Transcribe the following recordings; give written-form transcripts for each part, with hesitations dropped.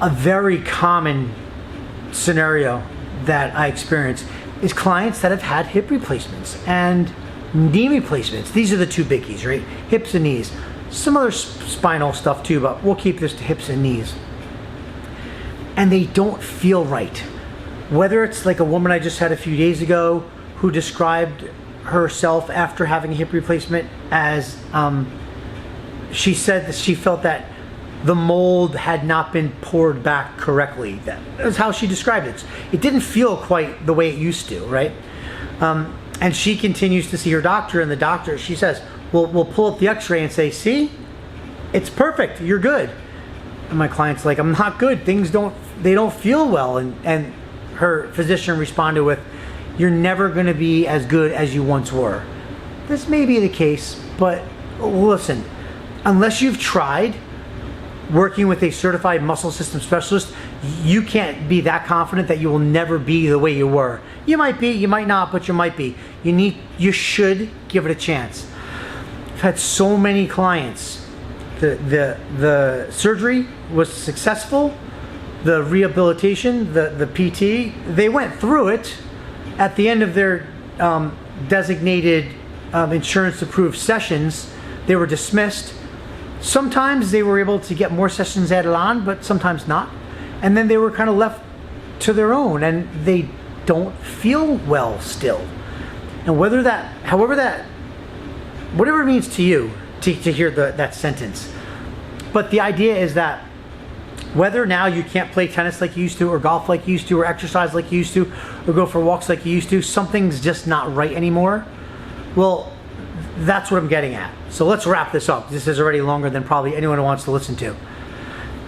A very common scenario that I experience is clients that have had hip replacements and knee replacements. These are the two biggies, right? Hips and knees. Some other spinal stuff too, but we'll keep this to hips and knees. And they don't feel right. Whether it's like a woman I just had a few days ago who described herself after having a hip replacement as, she said that she felt that the mold had not been poured back correctly. That was how she described it. It didn't feel quite the way it used to, right? And she continues to see her doctor, and the doctor, she says, we'll pull up the x-ray and say, see, it's perfect, you're good. And my client's like, I'm not good, they don't feel well. And her physician responded with, you're never gonna be as good as you once were. This may be the case, but listen, unless you've tried working with a certified muscle system specialist, you can't be that confident that you will never be the way you were. You might be, you might not, but you might be. You should give it a chance. I've had so many clients. The surgery was successful. The rehabilitation, the PT, they went through it. At the end of their designated insurance-approved sessions, they were dismissed. Sometimes they were able to get more sessions added on, but sometimes not. And then they were kind of left to their own, and they don't feel well still. And whatever it means to you to hear that sentence. But the idea is that whether now you can't play tennis like you used to, or golf like you used to, or exercise like you used to, or go for walks like you used to, something's just not right anymore. Well, that's what I'm getting at. So let's wrap this up. This is already longer than probably anyone wants to listen to.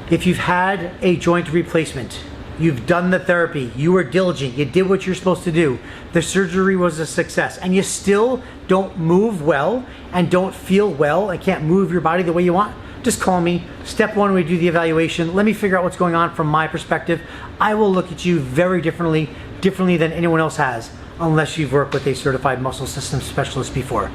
If you've had a joint replacement, you've done the therapy, you were diligent, you did what you're supposed to do, the surgery was a success, and you still don't move well and don't feel well and can't move your body the way you want, just call me. Step one, we do the evaluation. Let me figure out what's going on from my perspective. I will look at you very differently than anyone else has, unless you've worked with a certified muscle system specialist before.